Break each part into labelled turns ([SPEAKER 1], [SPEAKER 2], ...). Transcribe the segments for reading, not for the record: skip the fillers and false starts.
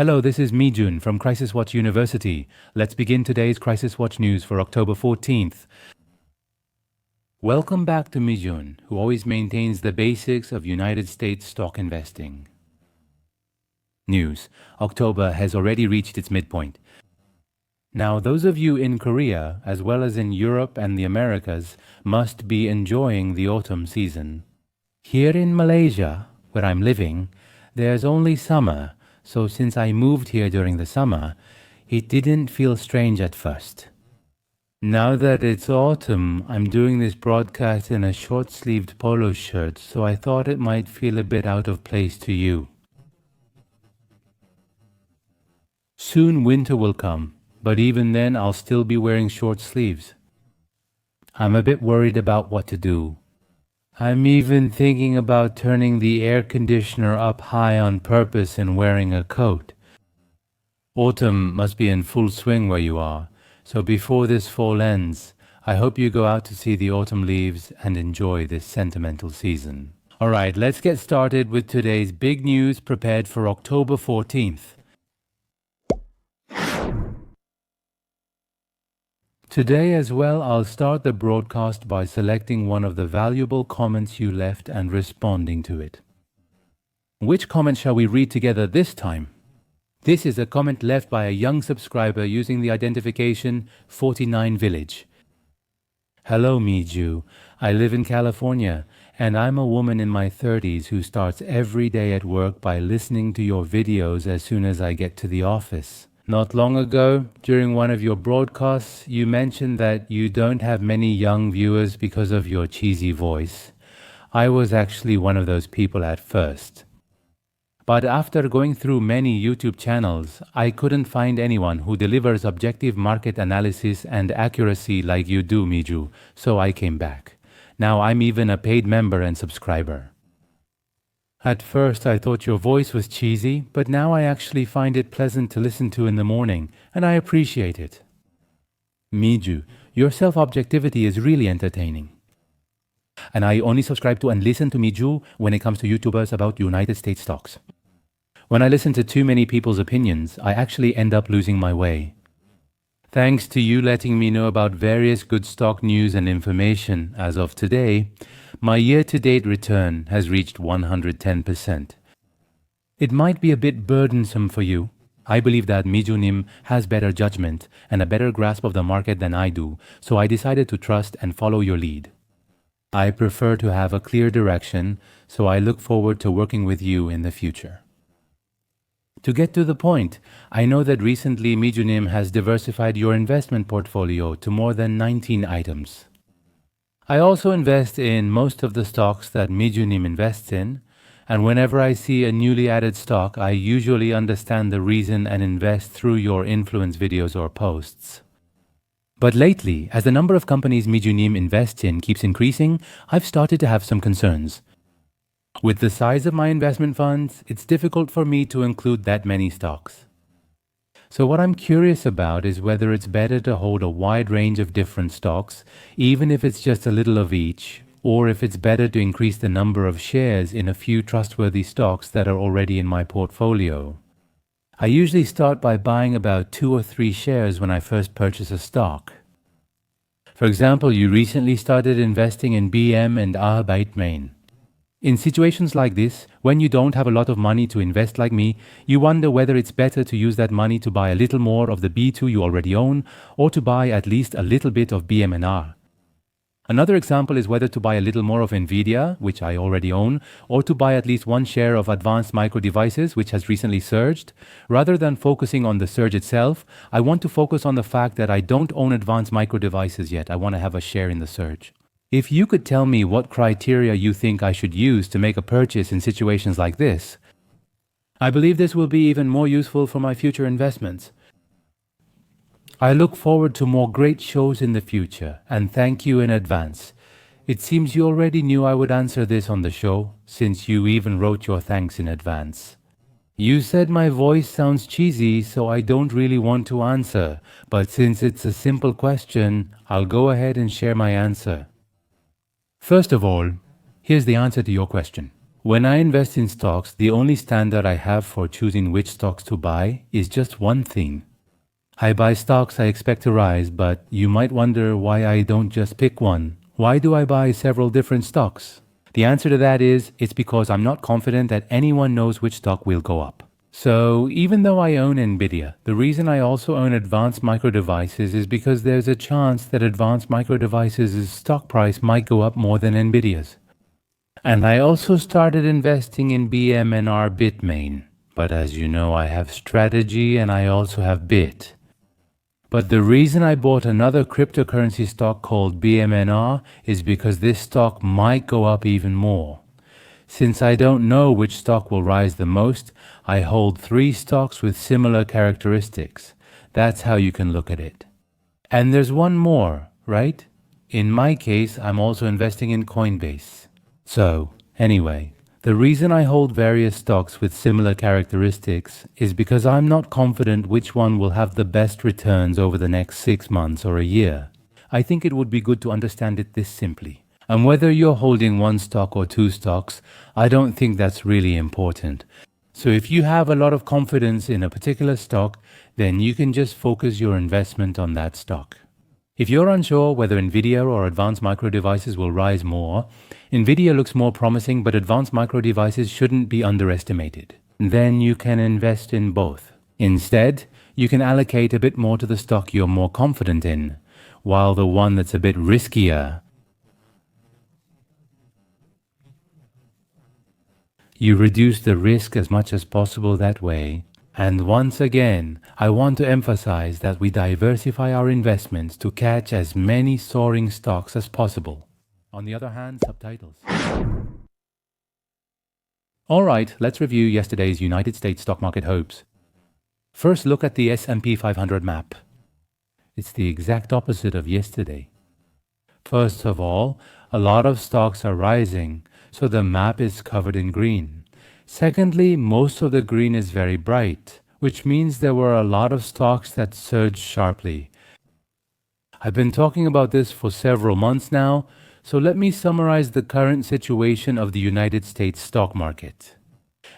[SPEAKER 1] Hello, this is Mijun from Crisis Watch University. Let's begin today's Crisis Watch news for October 14th. Welcome back to Mijun, who always maintains the basics of United States stock investing. News. October has already reached its midpoint. Now, those of you in Korea, as well as in Europe and the Americas, must be enjoying the autumn season. Here in Malaysia, where I'm living, there's only summer. So since I moved here during the summer, it didn't feel strange at first. Now that it's autumn, I'm doing this broadcast in a short-sleeved polo shirt, so I thought it might feel a bit out of place to you. Soon winter will come, but even then I'll still be wearing short sleeves. I'm a bit worried about what to do. I'm even thinking about turning the air conditioner up high on purpose and wearing a coat. Autumn must be in full swing where you are, so before this fall ends, I hope you go out to see the autumn leaves and enjoy this sentimental season. Alright, let's get started with today's big news prepared for October 14th. Today as well, I'll start the broadcast by selecting one of the valuable comments you left and responding to it. Which comment shall we read together this time? This is a comment left by a young subscriber using the identification 49Village. Hello Miju, I live in California and I'm a woman in my 30s who starts every day at work by listening to your videos as soon as I get to the office. Not long ago, during one of your broadcasts, you mentioned that you don't have many young viewers because of your cheesy voice. I was actually one of those people at first. But after going through many YouTube channels, I couldn't find anyone who delivers objective market analysis and accuracy like you do, Miju, so I came back. Now I'm even a paid member and subscriber. At first I thought your voice was cheesy, but now I actually find it pleasant to listen to in the morning, and I appreciate it. Miju, your self-objectivity is really entertaining. And I only subscribe to and listen to Miju when it comes to YouTubers about United States stocks. When I listen to too many people's opinions, I actually end up losing my way. Thanks to you letting me know about various good stock news and information as of today, my year-to-date return has reached 110%. It might be a bit burdensome for you. I believe that Mijunim has better judgment and a better grasp of the market than I do, so I decided to trust and follow your lead. I prefer to have a clear direction, so I look forward to working with you in the future. To get to the point, I know that recently Mijunim has diversified your investment portfolio to more than 19 items. I also invest in most of the stocks that Mijunim invests in, and whenever I see a newly added stock, I usually understand the reason and invest through your influence videos or posts. But lately, as the number of companies Mijunim invests in keeps increasing, I've started to have some concerns. With the size of my investment funds, it's difficult for me to include that many stocks. So what I'm curious about is whether it's better to hold a wide range of different stocks, even if it's just a little of each, or if it's better to increase the number of shares in a few trustworthy stocks that are already in my portfolio. I usually start by buying about 2 or 3 shares when I first purchase a stock. For example, you recently started investing in BM and Bitmain. In situations like this, when you don't have a lot of money to invest like me, you wonder whether it's better to use that money to buy a little more of the B2 you already own, or to buy at least a little bit of BM&R. Another example is whether to buy a little more of Nvidia, which I already own, or to buy at least 1 share of Advanced Micro Devices, which has recently surged. Rather than focusing on the surge itself, I want to focus on the fact that I don't own Advanced Micro Devices yet. I want to have a share in the surge. If you could tell me what criteria you think I should use to make a purchase in situations like this, I believe this will be even more useful for my future investments. I look forward to more great shows in the future, and thank you in advance. It seems you already knew I would answer this on the show, since you even wrote your thanks in advance. You said my voice sounds cheesy, so I don't really want to answer, but since it's a simple question, I'll go ahead and share my answer. First of all, here's the answer to your question. When I invest in stocks, the only standard I have for choosing which stocks to buy is just one thing. I buy stocks I expect to rise, but you might wonder why I don't just pick one. Why do I buy several different stocks? The answer to that is, it's because I'm not confident that anyone knows which stock will go up. So even though I own Nvidia, the reason I also own Advanced Micro Devices is because there's a chance that Advanced Micro Devices' stock price might go up more than Nvidia's. And I also started investing in BMNR Bitmain. But as you know, I have strategy and I also have Bit. But the reason I bought another cryptocurrency stock called BMNR is because this stock might go up even more. Since I don't know which stock will rise the most, I hold 3 stocks with similar characteristics. That's how you can look at it. And there's one more, right? In my case, I'm also investing in Coinbase. So, anyway, the reason I hold various stocks with similar characteristics is because I'm not confident which one will have the best returns over the next 6 months or a year. I think it would be good to understand it this simply. And whether you're holding 1 stock or 2 stocks, I don't think that's really important. So if you have a lot of confidence in a particular stock, then you can just focus your investment on that stock. If you're unsure whether Nvidia or Advanced Micro Devices will rise more, Nvidia looks more promising, but Advanced Micro Devices shouldn't be underestimated. Then you can invest in both. Instead, you can allocate a bit more to the stock you're more confident in, while the one that's a bit riskier, you reduce the risk as much as possible that way. And once again, I want to emphasize that we diversify our investments to catch as many soaring stocks as possible. On the other hand, subtitles. Alright, let's review yesterday's United States stock market hopes. First, look at the S&P 500 map. It's the exact opposite of yesterday. First of all, a lot of stocks are rising, so the map is covered in green. Secondly, most of the green is very bright, which means there were a lot of stocks that surged sharply. I've been talking about this for several months now, so let me summarize the current situation of the United States stock market.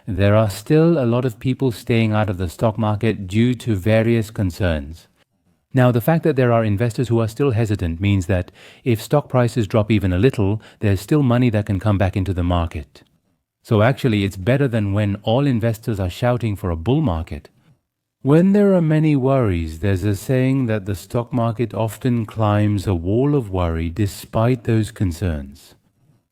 [SPEAKER 1] There are still a lot of people staying out of the stock market due to various concerns. Now, the fact that there are investors who are still hesitant means that if stock prices drop even a little, there's still money that can come back into the market. So actually, it's better than when all investors are shouting for a bull market. When there are many worries, there's a saying that the stock market often climbs a wall of worry despite those concerns.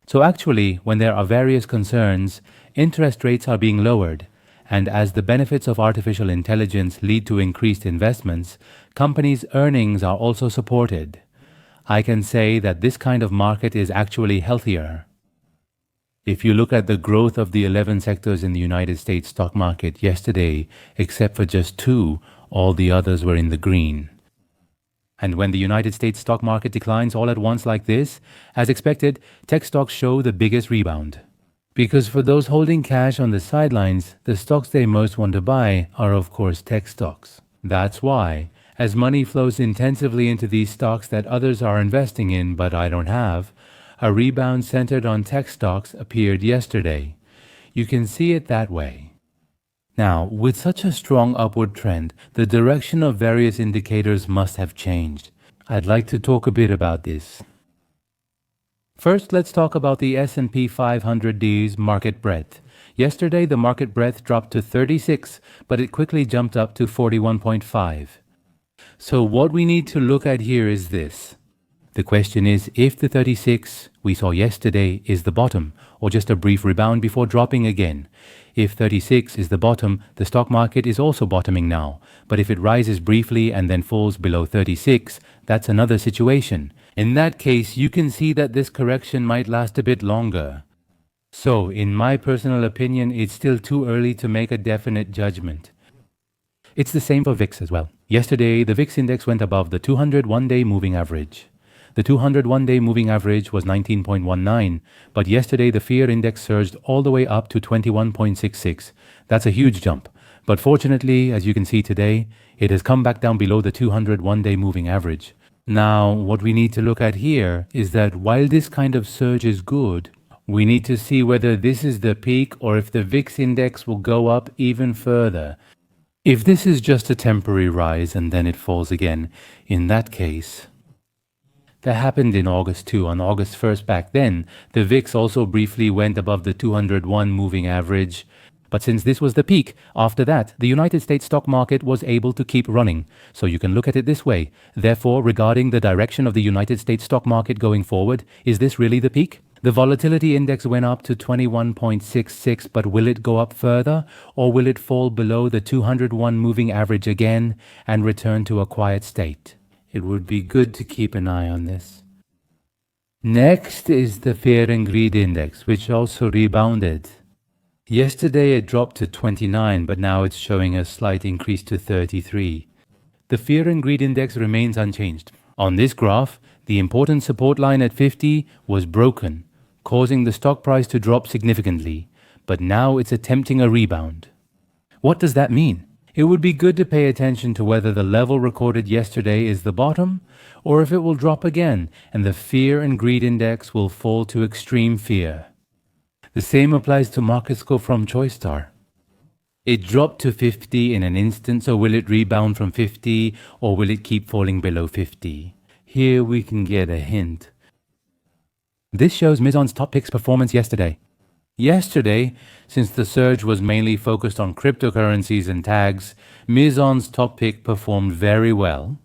[SPEAKER 1] So actually, when there are various concerns, interest rates are being lowered. And as the benefits of artificial intelligence lead to increased investments, companies' earnings are also supported. I can say that this kind of market is actually healthier. If you look at the growth of the 11 sectors in the United States stock market yesterday, except for just 2, all the others were in the green. And when the United States stock market declines all at once like this, as expected, tech stocks show the biggest rebound. Because for those holding cash on the sidelines, the stocks they most want to buy are of course tech stocks. That's why, as money flows intensively into these stocks that others are investing in but I don't have, a rebound centered on tech stocks appeared yesterday. You can see it that way. Now, with such a strong upward trend, the direction of various indicators must have changed. I'd like to talk a bit about this. First, let's talk about the S&P 500's market breadth. Yesterday, the market breadth dropped to 36, but it quickly jumped up to 41.5. So what we need to look at here is this. The question is if the 36 we saw yesterday is the bottom, or just a brief rebound before dropping again. If 36 is the bottom, the stock market is also bottoming now. But if it rises briefly and then falls below 36, that's another situation. In that case, you can see that this correction might last a bit longer. So, in my personal opinion, it's still too early to make a definite judgment. It's the same for VIX as well. Yesterday, the VIX index went above the 200 one-day moving average. The 200 one-day moving average was 19.19, but yesterday the fear index surged all the way up to 21.66. That's a huge jump. But fortunately, as you can see today, it has come back down below the 200 one-day moving average. Now, what we need to look at here is that while this kind of surge is good, We need to see whether this is the peak or if the VIX index will go up even further. If this is just a temporary rise and then it falls again, in that case, that happened in August too. On August 1st back then, the VIX also briefly went above the 201 moving average. But since this was the peak, after that, the United States stock market was able to keep running. So you can look at it this way. Therefore, regarding the direction of the United States stock market going forward, is this really the peak? The volatility index went up to 21.66, but will it go up further, or will it fall below the 201 moving average again and return to a quiet state? It would be good to keep an eye on this. Next is the Fear and Greed Index, which also rebounded. Yesterday it dropped to 29, but now it's showing a slight increase to 33. The Fear and Greed Index remains unchanged. On this graph, the important support line at 50 was broken, causing the stock price to drop significantly, but now it's attempting a rebound. What does that mean? It would be good to pay attention to whether the level recorded yesterday is the bottom, or if it will drop again and the Fear and Greed Index will fall to extreme fear. The same applies to market scope from ChoiceStar. It dropped to 50 in an instant, so will it rebound from 50 or will it keep falling below 50? Here we can get a hint. This shows Mizon's top picks performance yesterday. Yesterday, since the surge was mainly focused on cryptocurrencies and tags, Mizon's top pick performed very well.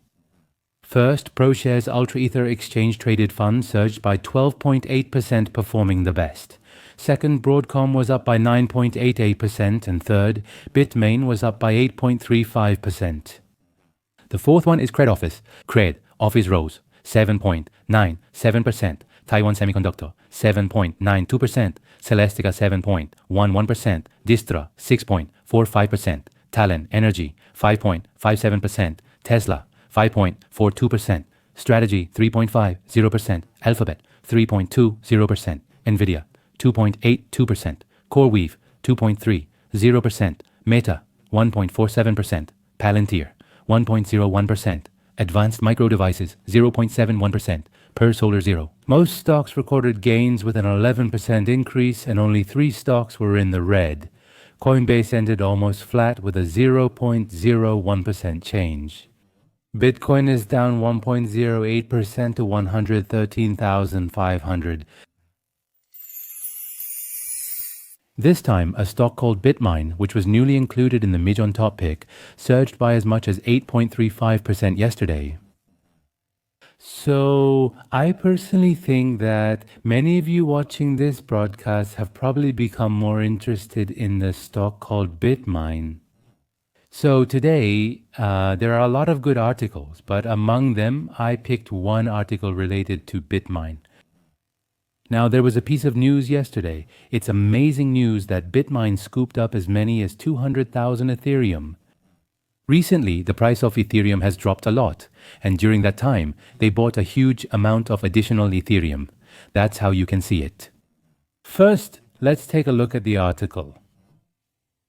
[SPEAKER 1] First, ProShares Ultra Ether Exchange Traded Fund surged by 12.8%, performing the best. Second, Broadcom was up by 9.88%, and third, Bitmain was up by 8.35%. The fourth one is Cred Office. Cred Office rose 7.97%. Taiwan Semiconductor 7.92%. Celestica 7.11%. Distra 6.45%. Talon Energy 5.57%. Tesla 5.42%. Strategy 3.50%. Alphabet 3.20%. Nvidia 2.82%, CoreWeave 2.30%, Meta 1.47%, Palantir 1.01%, Advanced Micro Devices 0.71%, Per Solar 0. Most stocks recorded gains with an 11% increase and only 3 stocks were in the red. Coinbase ended almost flat with a 0.01% change. Bitcoin is down 1.08% to 113,500. This time, a stock called Bitmine, which was newly included in the Mizon top pick, surged by as much as 8.35% yesterday. So, I personally think that many of you watching this broadcast have probably become more interested in the stock called Bitmine. So today, there are a lot of good articles, but among them, I picked one article related to Bitmine. Now, there was a piece of news yesterday. It's amazing news that Bitmine scooped up as many as 200,000 Ethereum. Recently, the price of Ethereum has dropped a lot, and during that time, they bought a huge amount of additional Ethereum. That's how you can see it. First, let's take a look at the article.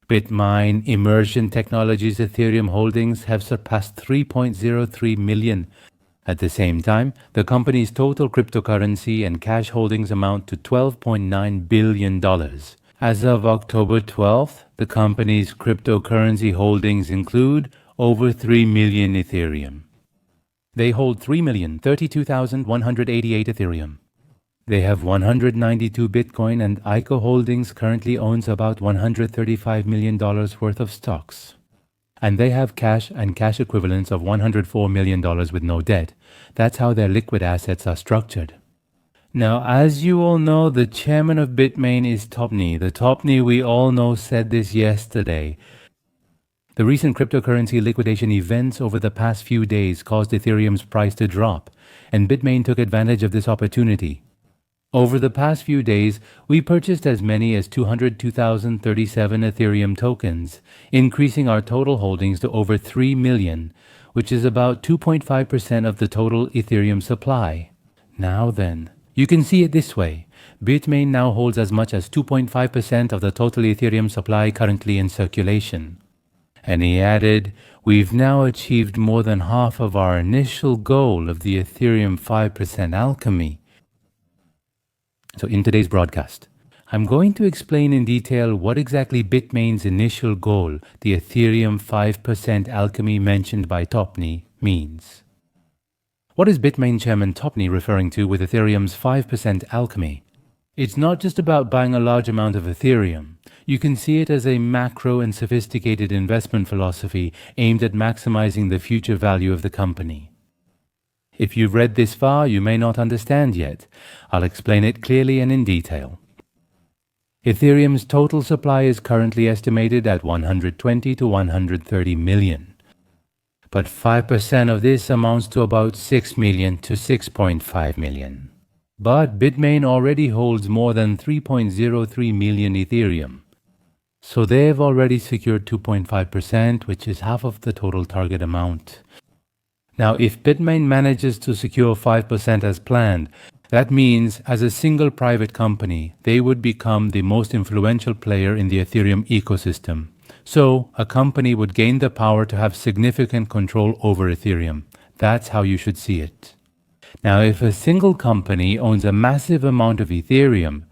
[SPEAKER 1] Bitmine Immersion Technologies Ethereum holdings have surpassed 3.03 million. At the same time, the company's total cryptocurrency and cash holdings amount to $12.9 billion. As of October 12th, the company's cryptocurrency holdings include over 3 million Ethereum. They hold 3,032,188 Ethereum. They have 192 Bitcoin, and ICO Holdings currently owns about $135 million worth of stocks. And they have cash and cash equivalents of $104 million with no debt. That's how their liquid assets are structured. Now, as you all know, the chairman of Bitmain is Topney. The Topney we all know said this yesterday. The recent cryptocurrency liquidation events over the past few days caused Ethereum's price to drop, and Bitmain took advantage of this opportunity. Over the past few days, we purchased as many as 202,037 Ethereum tokens, increasing our total holdings to over 3 million, which is about 2.5% of the total Ethereum supply. Now then, you can see it this way. Bitmain now holds as much as 2.5% of the total Ethereum supply currently in circulation. And he added, we've now achieved more than half of our initial goal of the Ethereum 5% Alchemy. So in today's broadcast, I'm going to explain in detail what exactly Bitmain's initial goal, the Ethereum 5% alchemy mentioned by Topney, means. What is Bitmain chairman Topney referring to with Ethereum's 5% alchemy? It's not just about buying a large amount of Ethereum. You can see it as a macro and sophisticated investment philosophy aimed at maximizing the future value of the company. If you've read this far, you may not understand yet. I'll explain it clearly and in detail. Ethereum's total supply is currently estimated at 120 to 130 million. But 5% of this amounts to about 6 million to 6.5 million. But Bitmain already holds more than 3.03 million Ethereum. So they've already secured 2.5%, which is half of the total target amount. Now, if Bitmain manages to secure 5% as planned, that means as a single private company, they would become the most influential player in the Ethereum ecosystem. So, a company would gain the power to have significant control over Ethereum. That's how you should see it. Now, if a single company owns a massive amount of Ethereum,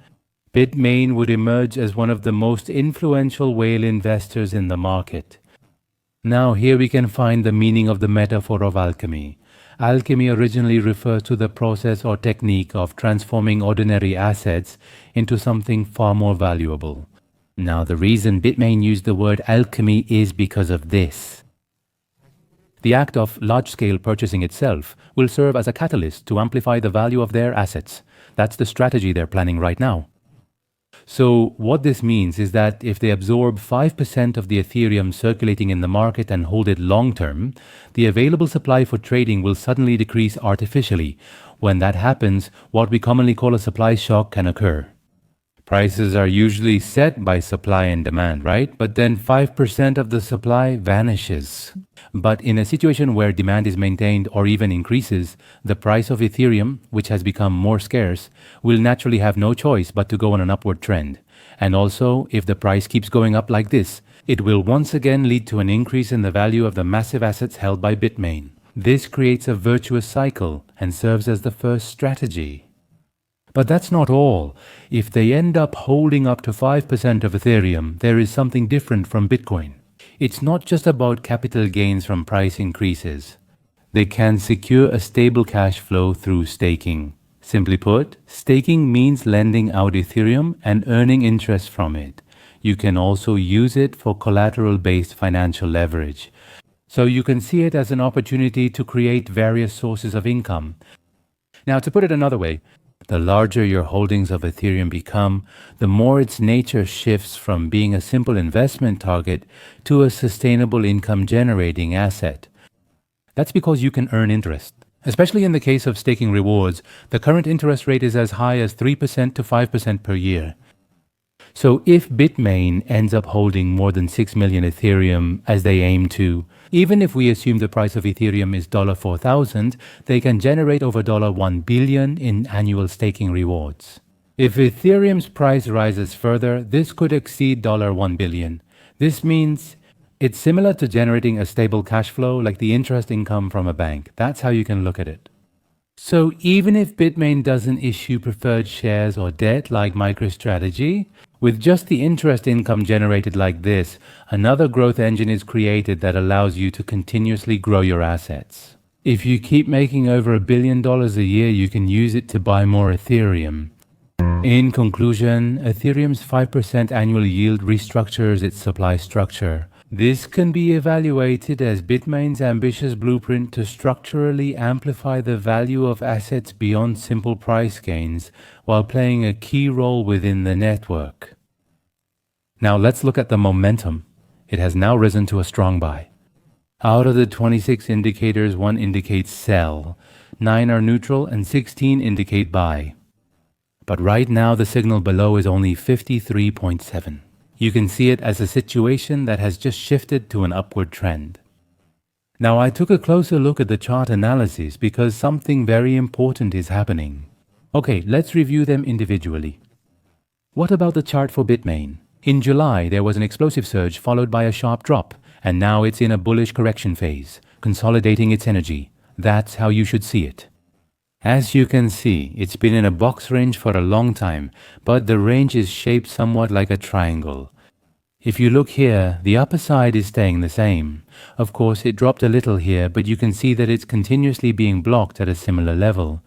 [SPEAKER 1] Bitmain would emerge as one of the most influential whale investors in the market. Now here we can find the meaning of the metaphor of alchemy. Alchemy originally refers to the process or technique of transforming ordinary assets into something far more valuable. Now the reason Bitmain used the word alchemy is because of this. The act of large-scale purchasing itself will serve as a catalyst to amplify the value of their assets. That's the strategy they're planning right now. So what this means is that if they absorb 5% of the Ethereum circulating in the market and hold it long-term, the available supply for trading will suddenly decrease artificially. When that happens, what we commonly call a supply shock can occur. Prices are usually set by supply and demand, right? But then 5% of the supply vanishes. But in a situation where demand is maintained or even increases, the price of Ethereum, which has become more scarce, will naturally have no choice but to go on an upward trend. And also, if the price keeps going up like this, it will once again lead to an increase in the value of the massive assets held by Bitmain. This creates a virtuous cycle and serves as the first strategy. But that's not all. If they end up holding up to 5% of Ethereum, there is something different from Bitcoin. It's not just about capital gains from price increases. They can secure a stable cash flow through staking. Simply put, staking means lending out Ethereum and earning interest from it. You can also use it for collateral-based financial leverage. So you can see it as an opportunity to create various sources of income. Now, to put it another way, the larger your holdings of Ethereum become, the more its nature shifts from being a simple investment target to a sustainable income-generating asset. That's because you can earn interest. Especially in the case of staking rewards, the current interest rate is as high as 3% to 5% per year. So if Bitmain ends up holding more than 6 million Ethereum as they aim to, even if we assume the price of Ethereum is $4,000, they can generate over $1 billion in annual staking rewards. If Ethereum's price rises further, this could exceed $1 billion. This means it's similar to generating a stable cash flow like the interest income from a bank. That's how you can look at it. So even if Bitmain doesn't issue preferred shares or debt like MicroStrategy, with just the interest income generated like this, another growth engine is created that allows you to continuously grow your assets. If you keep making over $1 billion a year, you can use it to buy more Ethereum. In conclusion, Ethereum's 5% annual yield restructures its supply structure. This can be evaluated as Bitmain's ambitious blueprint to structurally amplify the value of assets beyond simple price gains while playing a key role within the network. Now let's look at the momentum. It has now risen to a strong buy. Out of the 26 indicators, 1 indicates sell, 9 are neutral, and 16 indicate buy. But right now the signal below is only 53.7. You can see it as a situation that has just shifted to an upward trend. Now I took a closer look at the chart analysis because something very important is happening. Okay, let's review them individually. What about the chart for Bitmain? In July, there was an explosive surge followed by a sharp drop, and now it's in a bullish correction phase, consolidating its energy. That's how you should see it. As you can see, it's been in a box range for a long time, but the range is shaped somewhat like a triangle. If you look here, the upper side is staying the same. Of course, it dropped a little here, but you can see that it's continuously being blocked at a similar level.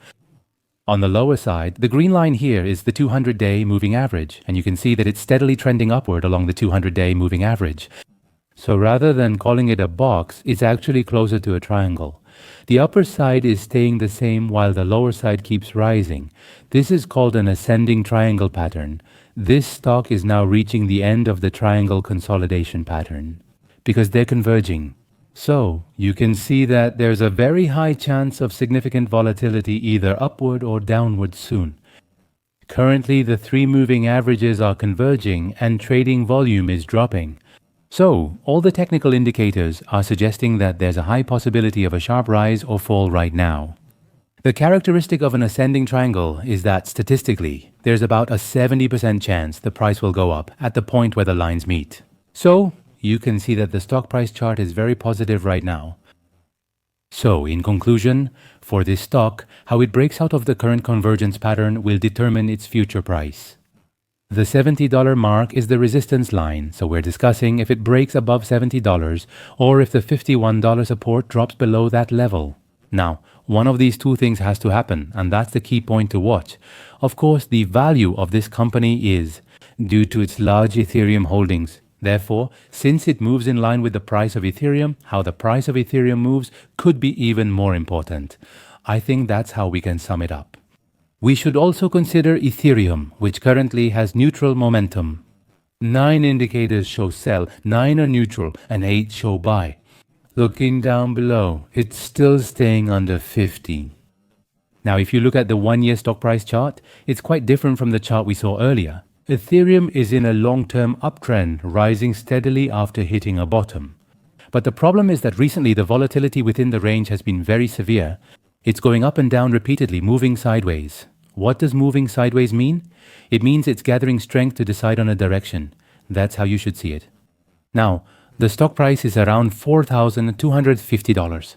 [SPEAKER 1] On the lower side, the green line here is the 200-day moving average, and you can see that it's steadily trending upward along the 200-day moving average. So rather than calling it a box, it's actually closer to a triangle. The upper side is staying the same while the lower side keeps rising. This is called an ascending triangle pattern. This stock is now reaching the end of the triangle consolidation pattern because they're converging. So you can see that there's a very high chance of significant volatility either upward or downward soon. Currently, the three moving averages are converging and trading volume is dropping. So, all the technical indicators are suggesting that there's a high possibility of a sharp rise or fall right now. The characteristic of an ascending triangle is that statistically, there's about a 70% chance the price will go up at the point where the lines meet. So, you can see that the stock price chart is very positive right now. So, in conclusion, for this stock, how it breaks out of the current convergence pattern will determine its future price. The $70 mark is the resistance line, so we're discussing if it breaks above $70 or if the $51 support drops below that level. Now, one of these two things has to happen, and that's the key point to watch. Of course, the value of this company is due to its large Ethereum holdings. Therefore, since it moves in line with the price of Ethereum, how the price of Ethereum moves could be even more important. I think that's how we can sum it up. We should also consider Ethereum, which currently has neutral momentum. 9 indicators show sell, 9 are neutral, and 8 show buy. Looking down below, it's still staying under 50. Now, if you look at the 1-year stock price chart, it's quite different from the chart we saw earlier. Ethereum is in a long-term uptrend, rising steadily after hitting a bottom. But the problem is that recently the volatility within the range has been very severe. It's going up and down repeatedly, moving sideways. What does moving sideways mean? It means it's gathering strength to decide on a direction. That's how you should see it. Now, the stock price is around $4,250.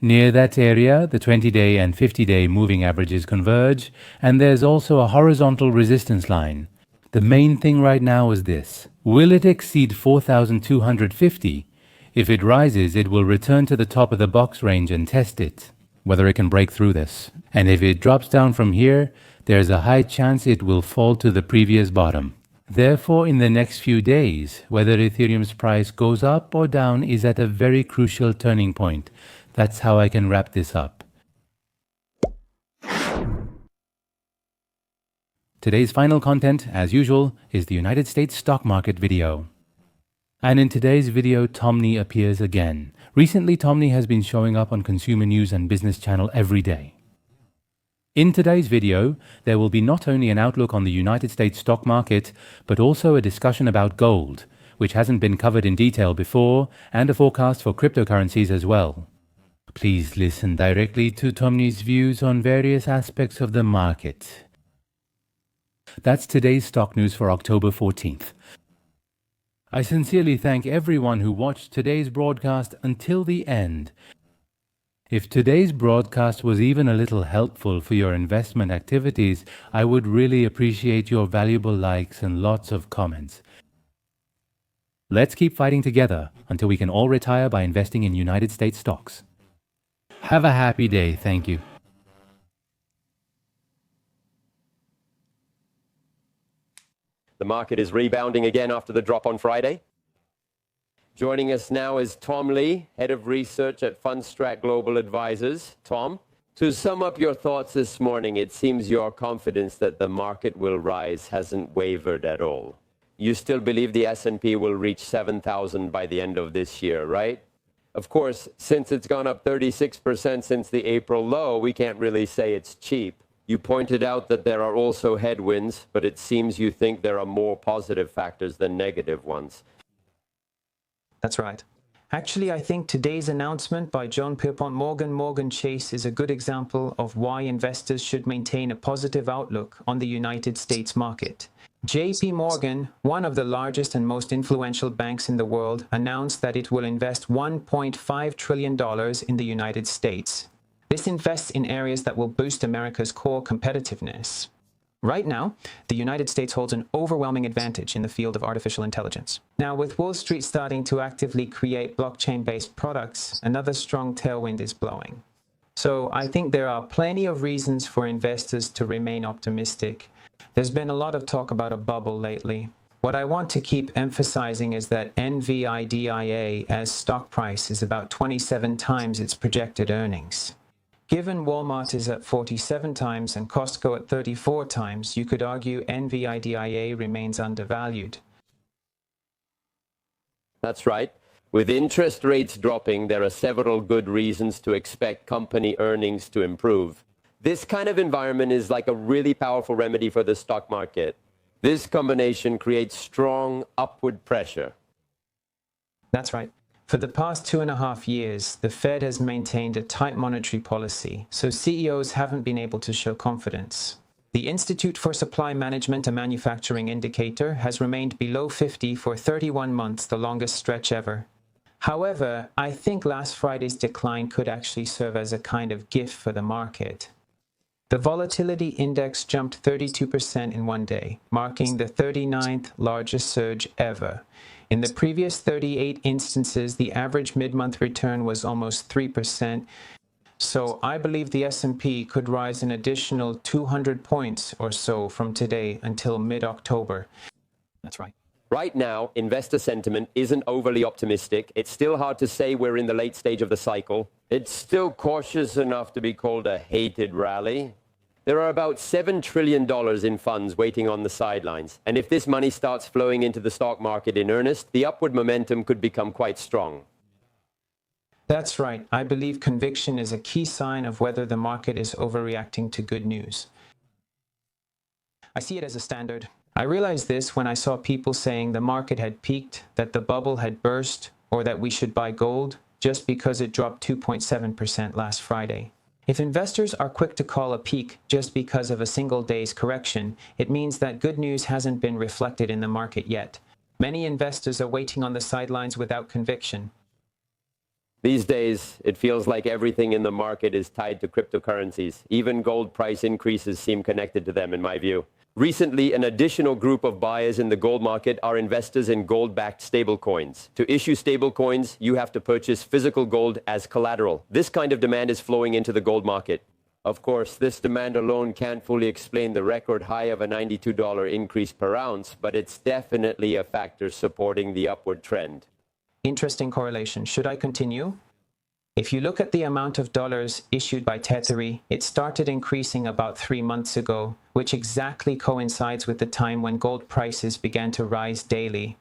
[SPEAKER 1] Near that area, the 20-day and 50-day moving averages converge, and there's also a horizontal resistance line. The main thing right now is this. Will it exceed 4,250? If it rises, it will return to the top of the box range and test it, whether it can break through this. And if it drops down from here, there's a high chance it will fall to the previous bottom. Therefore, in the next few days, whether Ethereum's price goes up or down is at a very crucial turning point. That's how I can wrap this up. Today's final content, as usual, is the United States stock market video. And in today's video, Tomney appears again. Recently, Tomney has been showing up on Consumer News and Business Channel every day. In today's video, there will be not only an outlook on the United States stock market, but also a discussion about gold, which hasn't been covered in detail before, and a forecast for cryptocurrencies as well. Please listen directly to Tomney's views on various aspects of the market. That's today's stock news for October 14th. I sincerely thank everyone who watched today's broadcast until the end. If today's broadcast was even a little helpful for your investment activities, I would really appreciate your valuable likes and lots of comments. Let's keep fighting together until we can all retire by investing in United States stocks. Have a happy day. Thank you.
[SPEAKER 2] The market is rebounding again after the drop on Friday. Joining us now is Tom Lee, Head of Research at Fundstrat Global Advisors. Tom, to sum up your thoughts this morning, it seems your confidence that the market will rise hasn't wavered at all. You still believe the S&P will reach 7,000 by the end of this year, right? Of course, since it's gone up 36% since the April low, we can't really say it's cheap. You pointed out that there are also headwinds, but it seems you think there are more positive factors than negative ones.
[SPEAKER 3] That's right. Actually, I think today's announcement by John Pierpont Morgan Chase is a good example of why investors should maintain a positive outlook on the United States market. JP Morgan, one of the largest and most influential banks in the world, announced that it will invest $1.5 trillion in the United States. This invests in areas that will boost America's core competitiveness. Right now, the United States holds an overwhelming advantage in the field of artificial intelligence. Now, with Wall Street starting to actively create blockchain-based products, another strong tailwind is blowing. So I think there are plenty of reasons for investors to remain optimistic. There's been a lot of talk about a bubble lately. What I want to keep emphasizing is that NVIDIA as stock price is about 27 times its projected earnings. Given Walmart is at 47 times and Costco at 34 times, you could argue NVIDIA remains undervalued.
[SPEAKER 2] That's right. With interest rates dropping, there are several good reasons to expect company earnings to improve. This kind of environment is like a really powerful remedy for the stock market. This combination creates strong upward pressure.
[SPEAKER 3] That's right. For the past 2.5 years, the Fed has maintained a tight monetary policy, so CEOs haven't been able to show confidence. The Institute for Supply Management and Manufacturing indicator has remained below 50 for 31 months, the longest stretch ever. However, I think last Friday's decline could actually serve as a kind of gift for the market. The volatility index jumped 32% in one day, marking the 39th largest surge ever. In the previous 38 instances, the average mid-month return was almost 3%, so I believe the S&P could rise an additional 200 points or so from today until mid-October. That's right.
[SPEAKER 2] Right now, investor sentiment isn't overly optimistic. It's still hard to say we're in the late stage of the cycle. It's still cautious enough to be called a hated rally. There are about $7 trillion in funds waiting on the sidelines. And if this money starts flowing into the stock market in earnest, the upward momentum could become quite strong.
[SPEAKER 3] That's right. I believe conviction is a key sign of whether the market is overreacting to good news. I see it as a standard. I realized this when I saw people saying the market had peaked, that the bubble had burst, or that we should buy gold just because it dropped 2.7% last Friday. If investors are quick to call a peak just because of a single day's correction, it means that good news hasn't been reflected in the market yet. Many investors are waiting on the sidelines without conviction.
[SPEAKER 2] These days, it feels like everything in the market is tied to cryptocurrencies. Even gold price increases seem connected to them, in my view. Recently, an additional group of buyers in the gold market are investors in gold-backed stablecoins. To issue stablecoins, you have to purchase physical gold as collateral. This kind of demand is flowing into the gold market. Of course, this demand alone can't fully explain the record high of a $92 increase per ounce, but it's definitely a factor supporting the upward trend.
[SPEAKER 3] Interesting correlation. Should I continue? If you look at the amount of dollars issued by Tether, it started increasing about 3 months ago, which exactly coincides with the time when gold prices began to rise daily.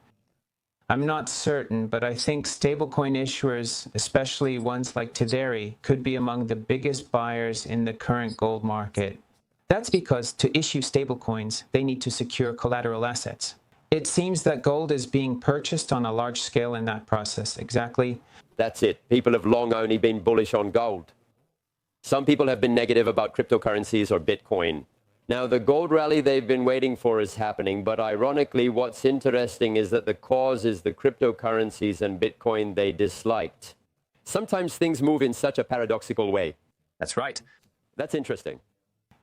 [SPEAKER 3] I'm not certain, but I think stablecoin issuers, especially ones like Tether, could be among the biggest buyers in the current gold market. That's because to issue stablecoins, they need to secure collateral assets. It seems that gold is being purchased on a large scale in that process. Exactly.
[SPEAKER 2] That's it. People have long only been bullish on gold. Some people have been negative about cryptocurrencies or Bitcoin. Now, the gold rally they've been waiting for is happening, but ironically, what's interesting is that the cause is the cryptocurrencies and Bitcoin they disliked. Sometimes things move in such a paradoxical way.
[SPEAKER 3] That's right.
[SPEAKER 2] That's interesting.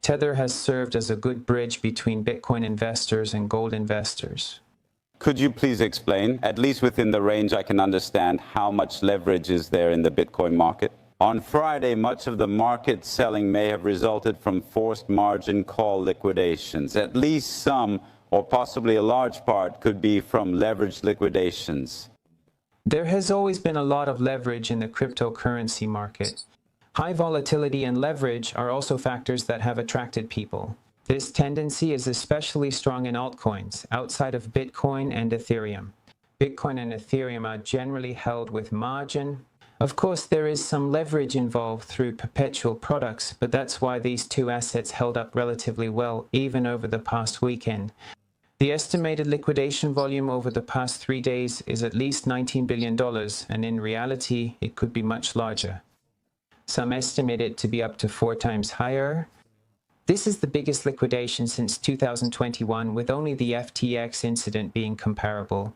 [SPEAKER 3] Tether has served as a good bridge between Bitcoin investors and gold investors.
[SPEAKER 4] Could you please explain, at least within the range I can understand, how much leverage is there in the Bitcoin market? On Friday, much of the market selling may have resulted from forced margin call liquidations. At least some, or possibly a large part, could be from leveraged liquidations.
[SPEAKER 3] There has always been a lot of leverage in the cryptocurrency market. High volatility and leverage are also factors that have attracted people. This tendency is especially strong in altcoins, outside of Bitcoin and Ethereum. Bitcoin and Ethereum are generally held with margin. Of course, there is some leverage involved through perpetual products, but that's why these two assets held up relatively well, even over the past weekend. The estimated liquidation volume over the past 3 days is at least $19 billion, and in reality, it could be much larger. Some estimate it to be up to 4 times higher. This is the biggest liquidation since 2021, with only the FTX incident being comparable.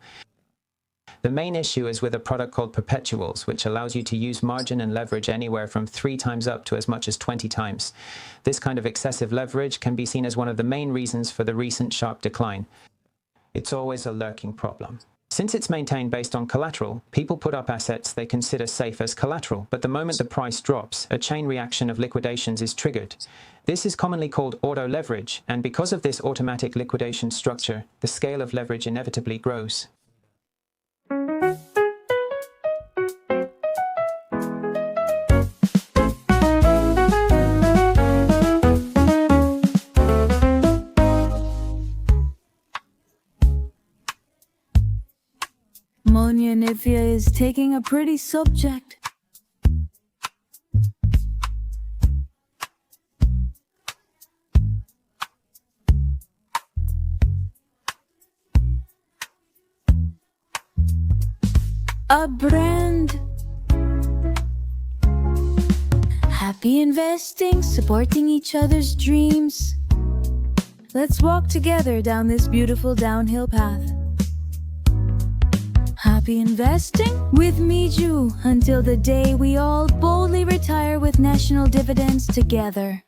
[SPEAKER 3] The main issue is with a product called perpetuals, which allows you to use margin and leverage anywhere from 3 times up to as much as 20 times. This kind of excessive leverage can be seen as one of the main reasons for the recent sharp decline. It's always a lurking problem. Since it's maintained based on collateral, people put up assets they consider safe as collateral, but the moment the price drops, a chain reaction of liquidations is triggered. This is commonly called auto-leverage, and because of this automatic liquidation structure, the scale of leverage inevitably grows.
[SPEAKER 5] Nifia is taking a pretty subject. A brand. Happy investing, supporting each other's dreams. Let's walk together down this beautiful downhill path. Happy investing with me, Ju, until the day we all boldly retire with national dividends together.